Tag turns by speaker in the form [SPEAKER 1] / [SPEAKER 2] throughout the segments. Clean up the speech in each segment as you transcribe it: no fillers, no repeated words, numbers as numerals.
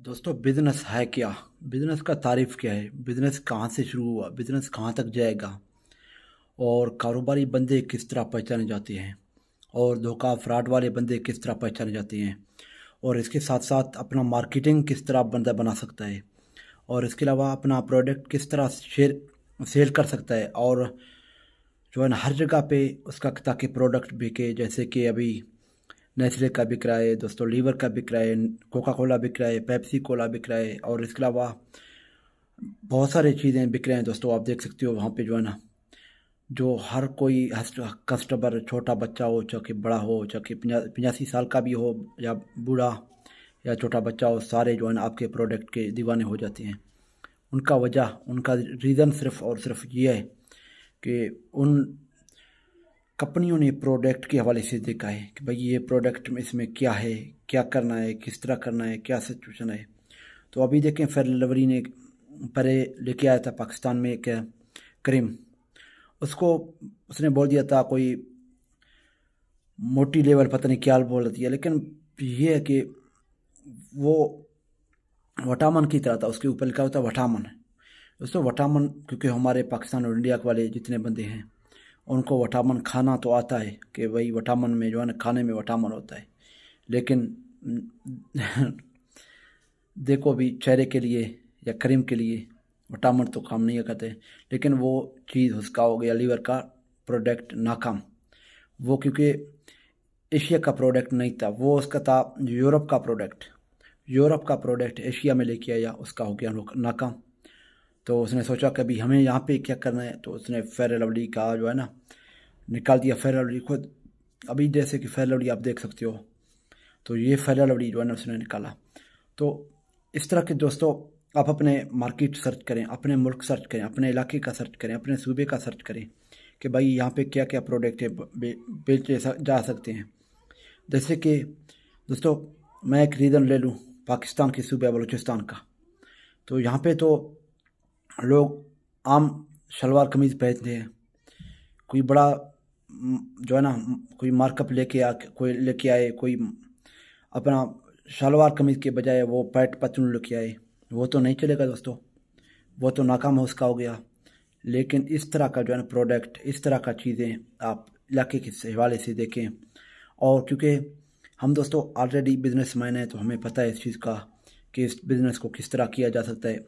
[SPEAKER 1] दोस्तों बिजनेस है क्या? बिजनेस का तारीफ क्या है? बिजनेस कहाँ से शुरू हुआ? बिजनेस कहाँ तक जाएगा? और कारोबारी बंदे किस तरह पहचाने जाते हैं? और धोखा फ्रॉड वाले बंदे किस तरह पहचाने जाते हैं? और इसके साथ साथ अपना मार्केटिंग किस तरह बंदा बना सकता है? और इसके अलावा अपना प्रोडक्ट किस तरह सेल कर सकता है? और जो है ना हर जगह पे उसका ताकि प्रोडक्ट बिके, जैसे कि अभी नेस्ले का बिक रहा है दोस्तों, लीवर का बिक रहा है, कोका कोला बिक रहा है, पेप्सी कोला बिक रहा है, और इसके अलावा बहुत सारी चीज़ें बिक रहे हैं दोस्तों। आप देख सकते हो वहाँ पे जो है ना, जो हर कोई कस्टमर, छोटा बच्चा हो चाहे बड़ा हो, चाहे 85 साल का भी हो या बूढ़ा या छोटा बच्चा हो, सारे जो है ना आपके प्रोडक्ट के दीवाने हो जाते हैं। उनका वजह, उनका रीज़न सिर्फ और सिर्फ ये है कि उन कंपनियों ने प्रोडक्ट के हवाले से देखा है कि भाई ये प्रोडक्ट में इसमें क्या है, क्या करना है, किस तरह करना है, क्या सिचुएशन है। तो अभी देखें, फेयर लवली ने पहले लेके आया था पाकिस्तान में एक क्रीम, उसको उसने बोल दिया था कोई मोटी लेवल, पता नहीं क्या बोल दिया, लेकिन ये है कि वो वटामन की तरह था, उसके ऊपर लिखा होता वटामन। दोस्तों वटामन, क्योंकि हमारे पाकिस्तान और इंडिया वाले जितने बंदे हैं उनको वटामन खाना तो आता है कि भाई वटामन में जो है ना खाने में वटामन होता है, लेकिन देखो अभी चेहरे के लिए या क्रीम के लिए वटामन तो काम नहीं करते, लेकिन वो चीज़ उसका हो गया लीवर का प्रोडक्ट नाकाम। वो क्योंकि एशिया का प्रोडक्ट नहीं था, वो उसका था यूरोप का प्रोडक्ट। यूरोप का प्रोडक्ट एशिया में लेके आया, उसका हो गया नाकाम। तो उसने सोचा कि अभी हमें यहाँ पे क्या करना है, तो उसने फेयर लवली का जो है ना निकाल दिया। फेयर लवली खुद, अभी जैसे कि फेयर लवली आप देख सकते हो, तो ये फेयर लवली जो है ना उसने निकाला। तो इस तरह के दोस्तों आप अपने मार्केट सर्च करें, अपने मुल्क सर्च करें, अपने इलाके का सर्च करें, अपने सूबे का सर्च करें कि भाई यहाँ पे क्या क्या प्रोडक्ट है बेचे जा सकते हैं। जैसे कि दोस्तों मैं एक रीज़न ले लूँ पाकिस्तान के सूबे बलूचिस्तान का, तो यहाँ पे तो लोग आम शलवार कमीज़ पहनते हैं। कोई बड़ा जो है ना कोई मार्कअप लेके आए, कोई अपना शलवार कमीज़ के बजाय वो पैंट पतलून लेके आए, वो तो नहीं चलेगा दोस्तों, वो तो नाकाम उसका हो गया। लेकिन इस तरह का जो है ना प्रोडक्ट, इस तरह का चीज़ें आप इलाके के हवाले से देखें। और क्योंकि हम दोस्तों ऑलरेडी बिजनेस मैन हैं, तो हमें पता है इस चीज़ का कि इस बिज़नेस को किस तरह किया जा सकता है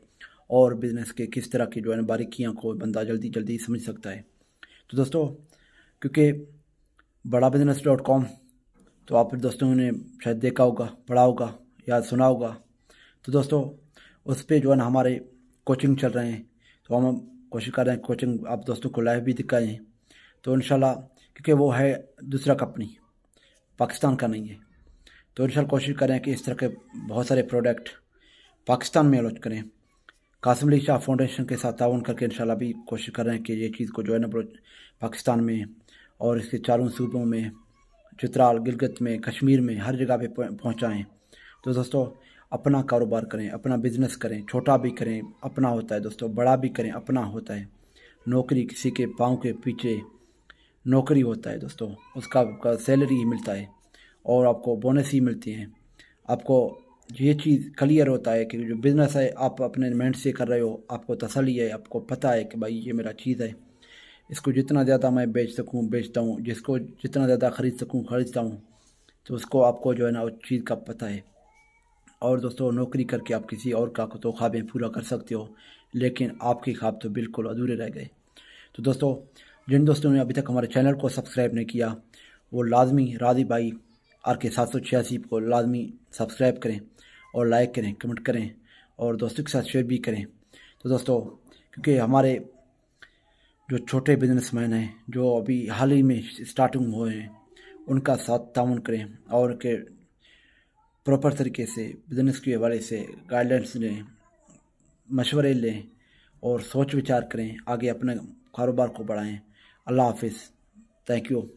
[SPEAKER 1] और बिज़नेस के किस तरह की जो है ना बारीकियाँ को बंदा जल्दी जल्दी समझ सकता है। तो दोस्तों क्योंकि badabusiness.com तो आप दोस्तों ने शायद देखा होगा, पढ़ा होगा या सुना होगा। तो दोस्तों उस पर जो है ना हमारे कोचिंग चल रहे हैं, तो हम कोशिश कर रहे हैं कोचिंग आप दोस्तों को लाइव भी दिखाएं। तो इंशाल्लाह, क्योंकि वो है दूसरा कंपनी, पाकिस्तान का नहीं है, तो इंशाल्लाह कोशिश करें कि इस तरह के बहुत सारे प्रोडक्ट पाकिस्तान में लॉन्च करें। कासिम अली शाह फाउंडेशन के साथ ताउन करके इंशाल्लाह भी कोशिश कर रहे हैं कि ये चीज़ को जो है ना पाकिस्तान में और इसके चारों सूबों में, चित्राल, गिलगित में, कश्मीर में, हर जगह पे पहुँचाएँ। तो दोस्तों अपना कारोबार करें, अपना बिजनेस करें, छोटा भी करें अपना होता है दोस्तों, बड़ा भी करें अपना होता है। नौकरी किसी के पाँव के पीछे नौकरी होता है दोस्तों, उसका सैलरी ही मिलता है और आपको बोनस ही मिलती हैं। आपको ये चीज़ क्लियर होता है कि जो बिज़नेस है आप अपने माइंड से कर रहे हो, आपको तसल्ली है, आपको पता है कि भाई ये मेरा चीज़ है, इसको जितना ज़्यादा मैं बेच सकूं बेचता हूं, जिसको जितना ज़्यादा ख़रीद सकूं खरीदता हूं। तो उसको आपको जो है ना उस चीज़ का पता है। और दोस्तों नौकरी करके आप किसी और का तो ख्वाबें पूरा कर सकते हो, लेकिन आपके ख्वाब तो बिल्कुल अधूरे रह गए। तो दोस्तों जिन दोस्तों ने अभी तक हमारे चैनल को सब्सक्राइब नहीं किया, वो लाजमी राजी भाई RK 786 को लाजमी सब्सक्राइब करें और लाइक करें, कमेंट करें और दोस्तों के साथ शेयर भी करें। तो दोस्तों क्योंकि हमारे जो छोटे बिजनेसमैन हैं, जो अभी हाल ही में स्टार्टिंग हुए हैं, उनका साथ ताउन करें और के प्रॉपर तरीके से बिजनेस के हवाले से गाइडलाइंस लें, मशवरे लें और सोच विचार करें, आगे अपने कारोबार को बढ़ाएं। अल्लाह हाफिज़, थैंक यू।